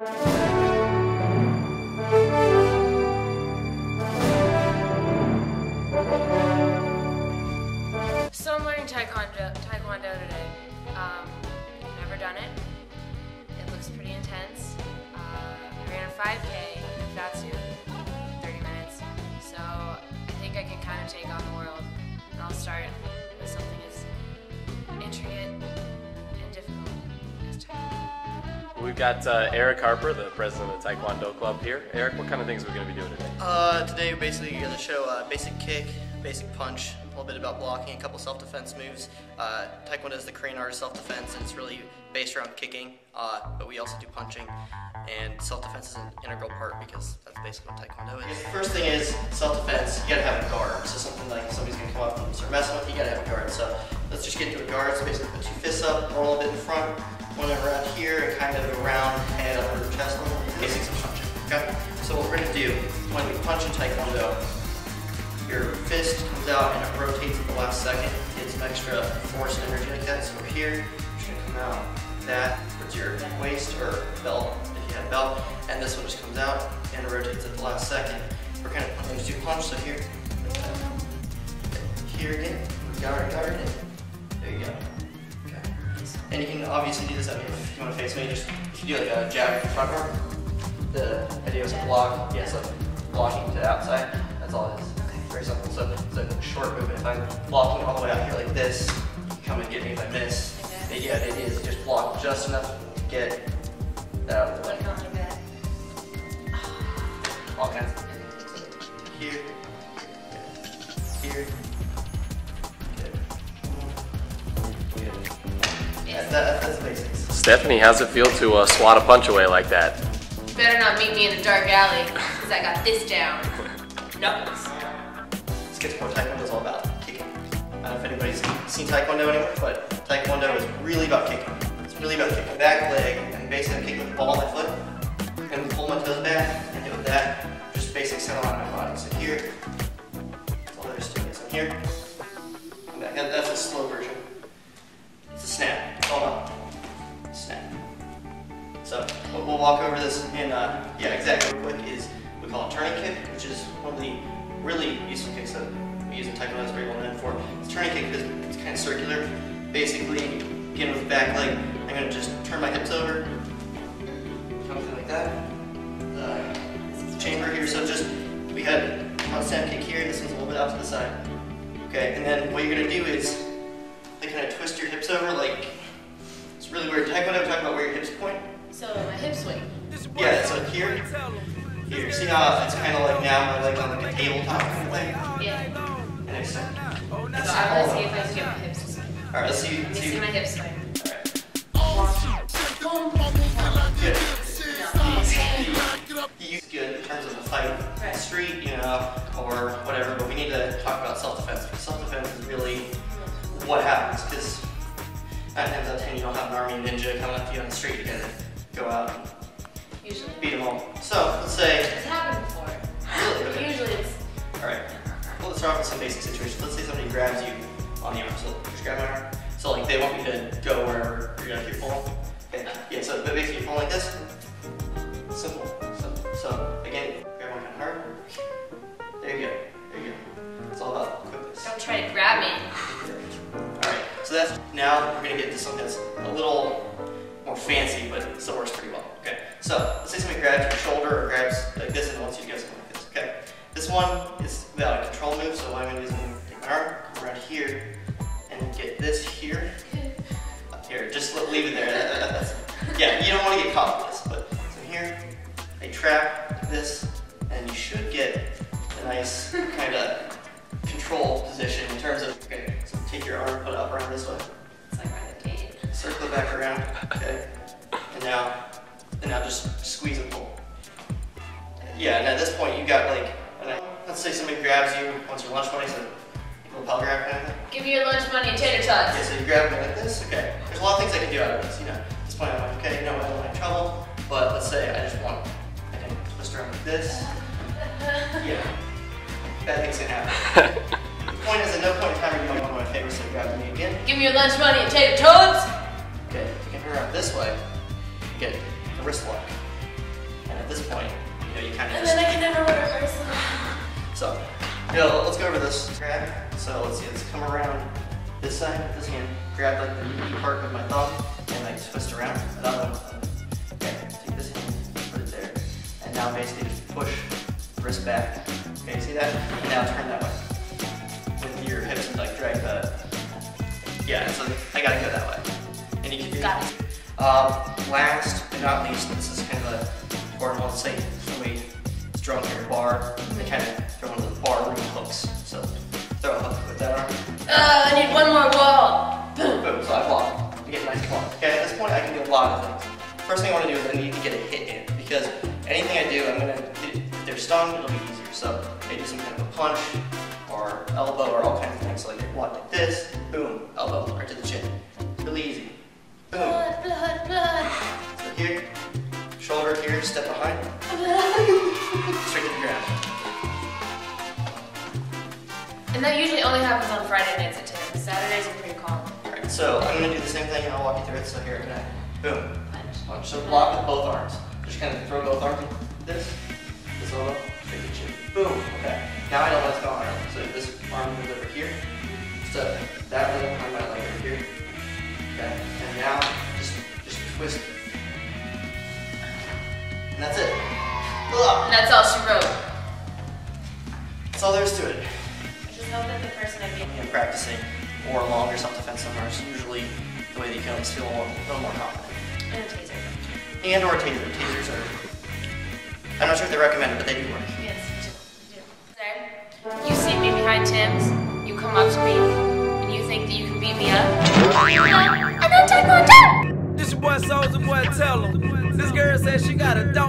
So I'm learning Taekwondo today. Never done it. It looks pretty intense. I ran a 5K in Fatsu, 30 minutes. So I think I can kind of take on the world. And I'll start with something as intricate and difficult as Taekwondo. We've got Eric Harper, the president of the Taekwondo Club here. Eric, what kind of things are we going to be doing today? Today basically you're going to show basic kick, basic punch, a little bit about blocking, a couple self-defense moves. Taekwondo is the Korean art of self-defense, and it's really based around kicking, but we also do punching, and self-defense is an integral part because that's basically what Taekwondo is. The first thing is self-defense. You gotta have a guard. So something like somebody's gonna come up and start messing with you, gotta have a guard. So let's just get into a guard. So basically put two fists up, roll a bit in front, one around here, and kind of around head up over the chest level. Basics of punching. Okay. So what we're gonna do when we punch in Taekwondo, your fist comes out and it rotates at the last second. Get some extra force and energy like that. So we're here, you're just gonna come out that with your waist or belt if you have a belt, and this one just comes out and rotates at the last second. We're kind of going to do punch. So here, here again, guard again. There you go. Okay. And you can obviously do this. I mean, if you want to face me, just if you do like a jab from front arm. The idea is to block. Yeah, so blocking to the outside. That's all it is. Very simple. So it's a short movement. If I'm blocking all the way out here like this, you come and get me if I miss. The idea is just block just enough to get that out of the way. All kinds of here, here, good. That's the basics. Stephanie, how's it feel to swat a punch away like that? You better not meet me in a dark alley, because I got this down. Knuckles. Taekwondo is all about kicking. I don't know if anybody's seen Taekwondo anymore, but Taekwondo is really about kicking. It's really about kicking back leg and basically I'm kicking with the ball on my foot and pull my toes back and do with that. Just basic center line of my body. So here, that's all there is to it. So here, come back. That's a slow version. It's a snap. It's all about snap. So we'll walk over this in, yeah, exactly. Real quick is we call it turning kick, which is one of the really useful kicks that we use in Taekwondo is very well known for. It's turning kick because it's kind of circular. Basically, begin with the back leg. I'm going to just turn my hips over, come through like that. Chamber here, so just, we had one snap kick here, this one's a little bit out to the side. Okay, and then what you're going to do is, like kind of twist your hips over, like, it's really weird. Taekwondo, we're talking about where your hips point. So my hips swing. Yeah, so here. Here, see how it's kind of like now my leg's on like a tabletop kind of thing? Yeah. And extend. So I'm going to see if I can get my hips to swing. Alright, let's see. Let me see my hips swing. Good. He's good in terms of the fight, right. Street, you know, or whatever, but we need to talk about self-defense, because self-defense is really what happens, because 9 times out of 10 you don't have an army ninja coming up to you on the street, you gotta go out and usually beat them all. So, let's say... It's happened before. Really? Okay. Usually it's... Alright. Well, let's start off with some basic situations. Let's say somebody grabs you on the arm. So, just grab my arm. So, like, they want me to go wherever you're gonna keep pulling. Okay. Yeah, so basically you pull like this. Simple. So, again, grab one kind of hard. There you go. There you go. It's all about quickness. Don't try to grab me. Alright, so that's... Now, we're gonna get to something that's a little more fancy, but it still works pretty well. Okay, so let's say somebody grabs your shoulder or grabs like this and wants you to go something like this. Okay, this one is about a control move, so what I'm going to do is I'm going to take my arm, come around here, and get this here. Here, just leave it there. Yeah, you don't want to get caught with this, but so here, I trap this, and you should get a nice kind of control position in terms of, okay, so take your arm, put it up around this way. It's like riding a gate. Circle it back around, okay, and now just squeeze and pull. Yeah, and at this point you got like, let's say somebody grabs you, wants your lunch money, so lapel grab kind of thing. Give me your lunch money and tater tots. Okay, so you grab me like this, okay. There's a lot of things I can do out of this, you know. At this point I'm like, okay, you know what, I don't want trouble, but let's say I can twist around like this. Yeah, bad things can happen. The point is, at no point in time are you going to one of my favorites, so grab me again. Give me your lunch money and tater tots. Okay, you can turn around this way, you get a wrist lock. And at this point, you kind of And then I can never reverse them. So, let's go over this grab. So let's see, let's come around this side, this hand, grab like the meaty part with my thumb, and like twist around. Another one. Okay, take this hand, put it there, and now basically just push wrist back. Okay, see that? And now turn that way. With your hips and like drag the. Yeah, so I gotta go that way. And you can do Got it. Last but not least, this is kind of the important one. Say somebody is drunk at a bar, they kind of throw one of those bar room hooks. So throw a hook with that arm. I need one more wall. Boom, so I block. I get a nice block. Okay, at this point I can do a lot of things. First thing I want to do is I need to get a hit in, because anything I do, if they're stung, it'll be easier. So I do some kind of a punch, or elbow, or all kinds of things. So like block like this, boom, elbow, right to the chin. It's really easy. Boom. Blood, blood, blood. So here, shoulder here, step behind, straight to the ground. And that usually only happens on Friday nights at 10. Saturdays are pretty calm. Alright, so I'm going to do the same thing and I'll walk you through it. So here, I'm going to, boom, punch. So block with both arms. Just kind of throw both arms like this elbow, straight to the chin. Boom, okay. Now I know what's going on. So this arm goes over here. So that way, I might like over here. Okay, and now just twist it. And that's it. Ugh. And that's all she wrote. That's all there is to it. I just hope that the person I beat. And practicing or longer self-defense seminars, usually the way that you can always feel a little more confident. And a taser. And or a taser. Tasers are, I'm not sure if they're recommended, but they do work. Yes, you do. You see me behind Tim's, you come up to me, and you think that you can beat me up. And then Taekwon-Do! This your boy Soulja Boy, tell him. This girl says she got a don't